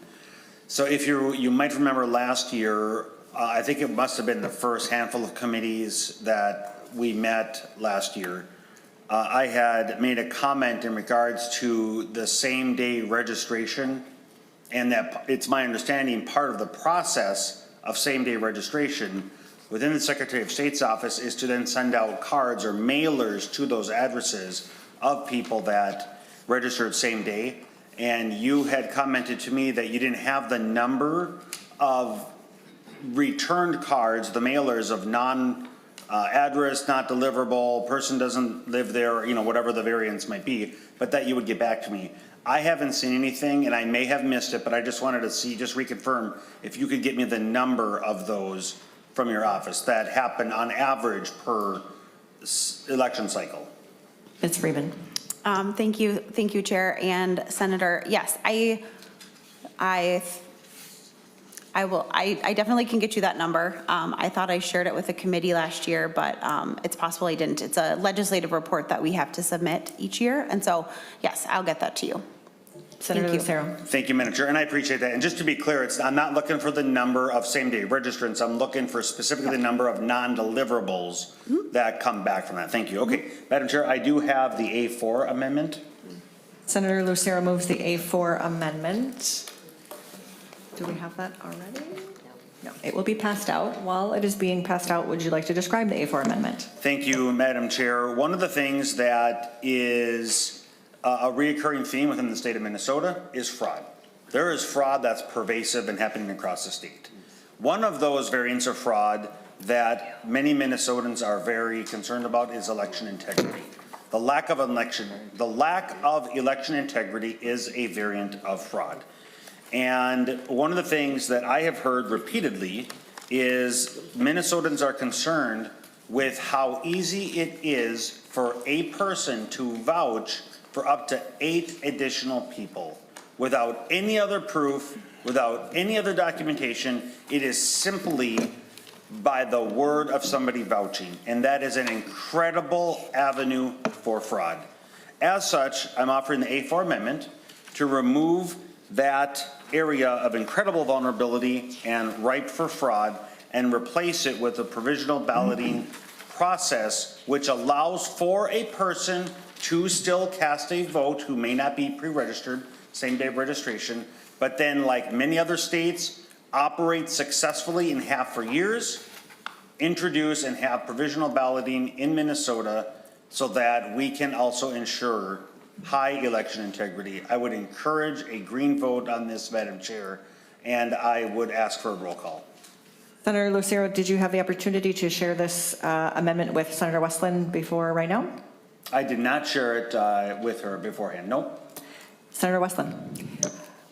So if you might remember last year, I think it must have been the first handful of committees that we met last year. I had made a comment in regards to the same-day registration, and that it's my understanding part of the process of same-day registration within the Secretary of State's office is to then send out cards or mailers to those addresses of people that registered same day. And you had commented to me that you didn't have the number of returned cards, the mailers of address, not deliverable, person doesn't live there, you know, whatever the variance might be, but that you would get back to me. I haven't seen anything, and I may have missed it, but I just wanted to see, just reconfirm, if you could get me the number of those from your office that happen on average per election cycle. Ms. Freeman. Thank you, Chair and Senator. Yes, I definitely can get you that number. I thought I shared it with the committee last year, but it's possible I didn't. It's a legislative report that we have to submit each year. And so, yes, I'll get that to you. Senator Thank you. Lucero. Thank you, Madam Chair, and I appreciate that. And just to be clear, I'm not looking for the number of same-day registrants. I'm looking for specifically the number of non-deliverables that come back from that. Thank you. Okay, Madam Chair, I do have the A4 amendment. Senator Lucero moves the A4 amendment. Do we have that already? No. It will be passed out. While it is being passed out, would you like to describe the A4 amendment? Thank you, Madam Chair. One of the things that is a reoccurring theme within the state of Minnesota is fraud. There is fraud that's pervasive and happening across the state. One of those variants of fraud that many Minnesotans are very concerned about is election integrity. The lack of election integrity is a variant of fraud. And one of the things that I have heard repeatedly is Minnesotans are concerned with how easy it is for a person to vouch for up to 8 additional people without any other proof, without any other documentation. It is simply by the word of somebody vouching, and that is an incredible avenue for fraud. As such, I'm offering the A4 amendment to remove that area of incredible vulnerability and ripe for fraud and replace it with a provisional balloting process which allows for a person to still cast a vote who may not be pre-registered, same day registration, but then, like many other states, operate successfully and have for years, introduce and have provisional balloting in Minnesota so that we can also ensure high election integrity. I would encourage a green vote on this, Madam Chair, and I would ask for a roll call. Senator Lucero, did you have the opportunity to share this amendment with Senator Westlin before right now? I did not share it with her beforehand. Nope. Senator Westlin.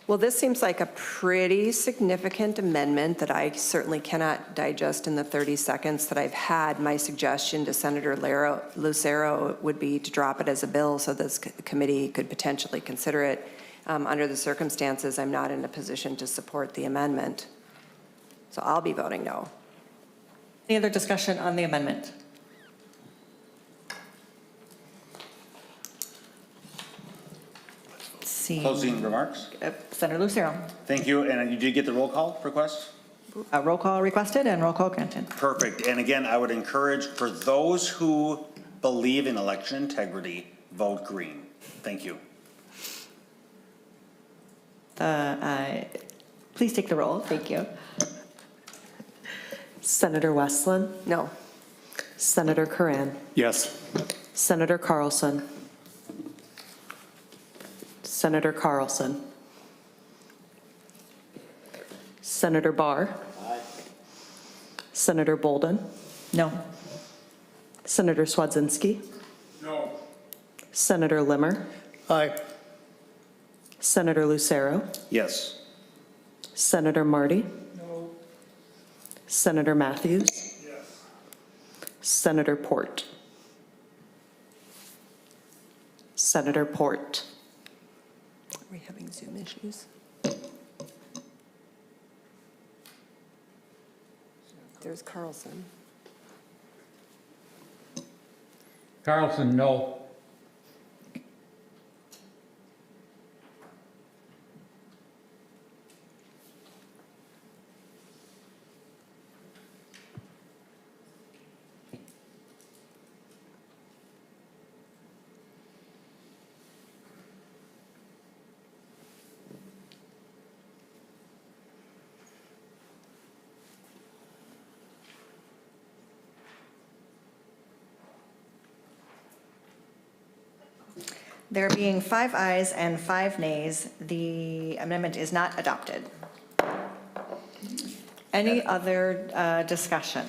Well, this seems like a pretty significant amendment that I certainly cannot digest in the 30 seconds that I've had. My suggestion to Senator Lucero would be to drop it as a bill so this committee could potentially consider it. Under the circumstances, I'm not in a position to support the amendment. So I'll be voting no. Any other discussion on the amendment? Closing remarks. Senator Lucero. Thank you. And you did get the roll call request? Roll call requested and roll call granted. Perfect. And again, I would encourage for those who believe in election integrity, vote green. Thank you. Please take the roll. Thank you. Senator Westlin? No. Senator Curran? Yes. Senator Carlson? Senator Carlson? Senator Barr? Aye. Senator Bolden? No. Senator Swedzinski? No. Senator Limmer? Aye. Senator Lucero? Yes. Senator Marty? No. Senator Matthews? Yes. Senator Port? Senator Port? Are we having Zoom issues? There's Carlson. Carlson, no. There being 5 ayes and 5 nays, the amendment is not adopted. Any other discussion?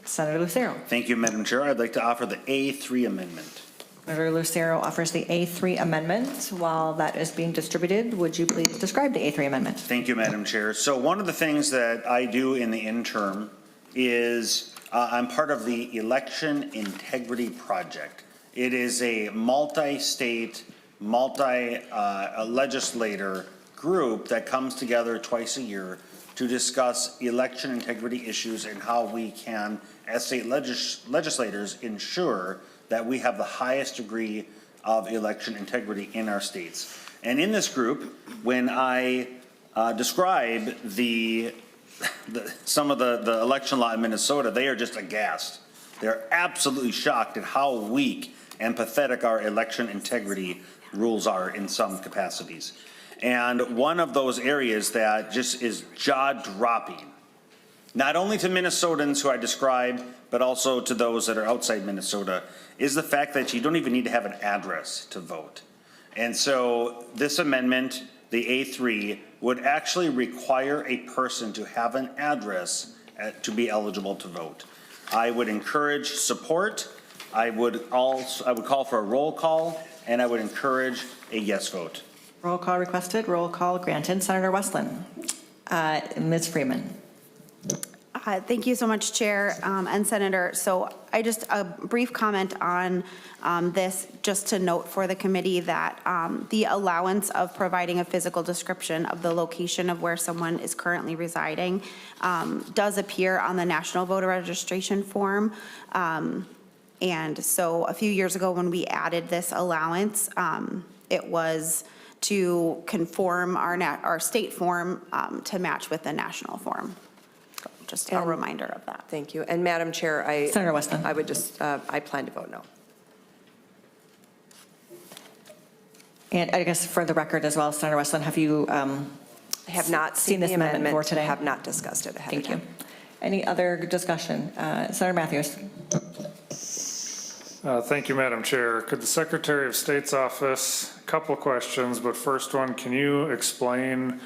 Senator Lucero. Thank you, Madam Chair. I'd like to offer the A3 amendment. Senator Lucero offers the A3 amendment. While that is being distributed, would you please describe the A3 amendment? Thank you, Madam Chair. So one of the things that I do in the interim is I'm part of the Election Integrity Project. It is a multi-state, multi-legislator group that comes together twice a year to discuss election integrity issues and how we can, as state legislators, ensure that we have the highest degree of election integrity in our states. And in this group, when I describe some of the election law in Minnesota, they are just aghast. They're absolutely shocked at how weak and pathetic our election integrity rules are in some capacities. And one of those areas that just is jaw-dropping, not only to Minnesotans who I described, but also to those that are outside Minnesota, is the fact that you don't even need to have an address to vote. And so this amendment, the A3, would actually require a person to have an address to be eligible to vote. I would encourage support. I would call for a roll call, and I would encourage a yes vote. Roll call requested, roll call granted. Senator Westlin. Ms. Freeman. Thank you so much, Chair and Senator. So a brief comment on this, just to note for the committee that the allowance of providing a physical description of the location of where someone is currently residing does appear on the National Voter Registration Form. And so a few years ago when we added this allowance, it was to conform our state form to match with the national form. Just a reminder of that. Thank you. And Madam Chair, Senator Westlin. I would just, I plan to vote no. And I guess for the record as well, Senator Westlin, have you I have not seen this the amendment amendment, for today? have not discussed it ahead of Thank you. time. Any other discussion? Senator Matthews. Thank you, Madam Chair. Could the Secretary of State's office, a couple of questions, but first one, can you explain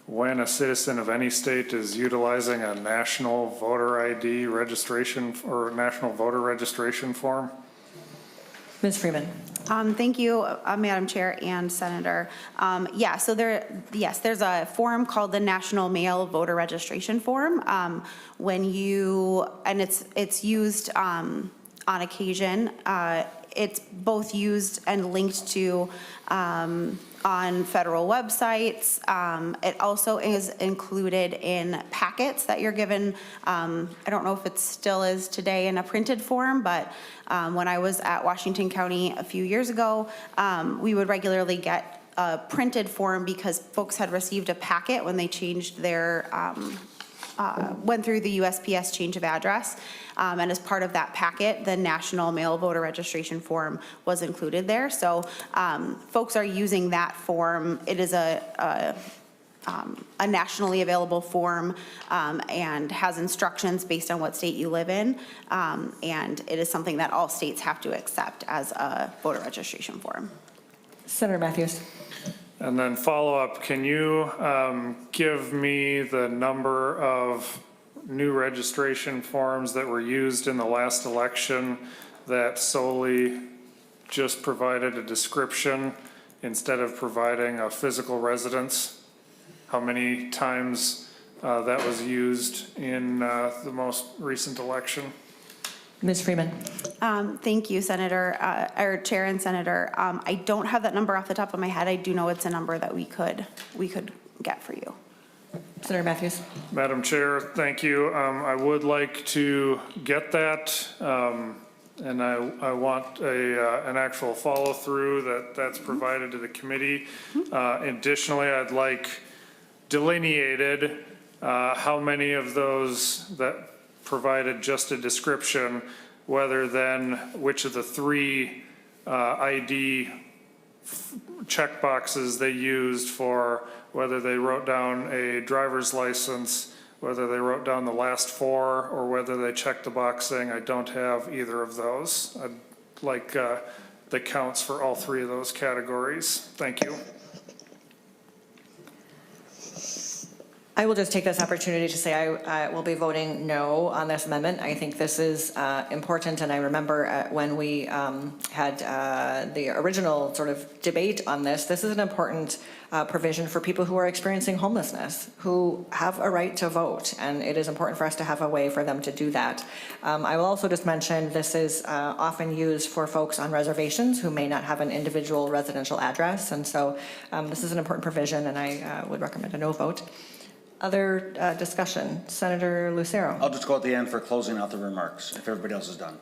when a citizen of any state is utilizing a national voter ID registration or national voter registration form? Ms. Freeman. Thank you, Madam Chair and Senator. Yeah, so there's a form called the National Mail Voter Registration Form. And it's used on occasion. It's both used and linked to on federal websites. It also is included in packets that you're given. I don't know if it still is today in a printed form, but when I was at Washington County a few years ago, we would regularly get a printed form because folks had received a packet when they changed their went through the USPS change of address. And as part of that packet, the National Mail Voter Registration Form was included there. So folks are using that form. It is a nationally available form and has instructions based on what state you live in. And it is something that all states have to accept as a voter registration form. Senator Matthews. And then follow up, can you give me the number of new registration forms that were used in the last election that solely just provided a description instead of providing a physical residence? How many times that was used in the most recent election? Ms. Freeman. Thank you, Senator, or Chair and Senator. I don't have that number off the top of my head. I do know it's a number that we could get for you. Senator Matthews. Madam Chair, thank you. I would like to get that, and I want an actual follow-through that's provided to the committee. Additionally, I'd like delineated how many of those that provided just a description, whether then which of the three ID checkboxes they used for, whether they wrote down a driver's license, whether they wrote down the last four, or whether they checked the box saying, I don't have either of those. I'd like the counts for all three of those categories. Thank you. I will just take this opportunity to say I will be voting no on this amendment. I think this is important, and I remember when we had the original sort of debate on this, this is an important provision for people who are experiencing homelessness, who have a right to vote, and it is important for us to have a way for them to do that. I will also just mention this is often used for folks on reservations who may not have an individual residential address, and so this is an important provision, and I would recommend a no vote. Other discussion, Senator Lucero. I'll just go at the end for closing out the remarks, if everybody else is done.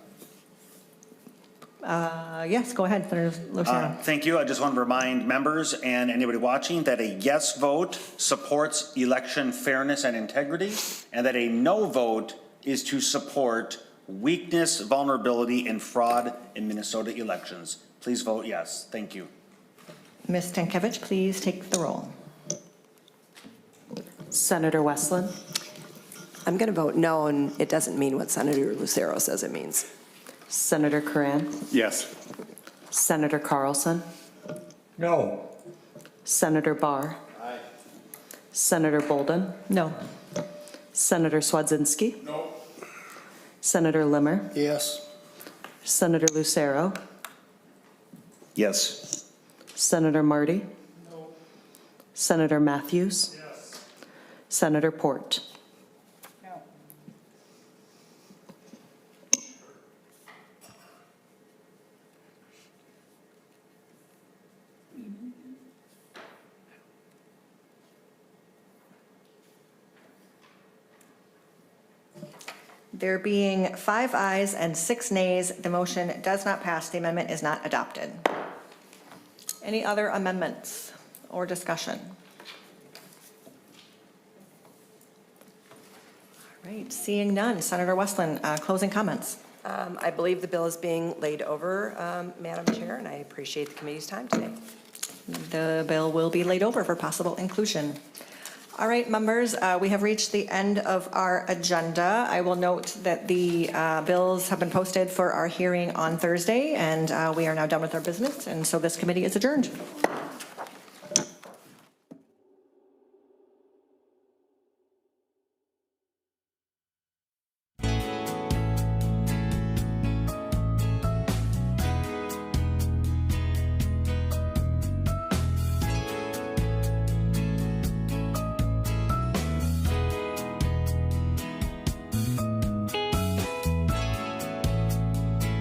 Yes, go ahead, Senator Lucero. Thank you. I just want to remind members and anybody watching that a yes vote supports election fairness and integrity, and that a no vote is to support weakness, vulnerability, and fraud in Minnesota elections. Please vote yes. Thank you. Ms. Stankiewicz, please take the roll. Senator Westlin, I'm going to vote no, and it doesn't mean what Senator Lucero says it means. Senator Coran, Yes. Senator Carlson, No. Senator Barr. Senator Bolden, No. Senator Swedzinski. No. Senator Limmer, Yes. Senator Lucero, Yes. Senator Marty. Senator Matthews. Senator Port. There being 5 ayes and 6 nays, the motion does not pass. The amendment is not adopted. Any other amendments or discussion? All right, seeing none. Senator Westlin, closing comments. I believe the bill is being laid over, Madam Chair, and I appreciate the committee's time today. The bill will be laid over for possible inclusion. All right, members, we have reached the end of our agenda. I will note that the bills have been posted for our hearing on Thursday, and we are now done with our business, and so this committee is adjourned.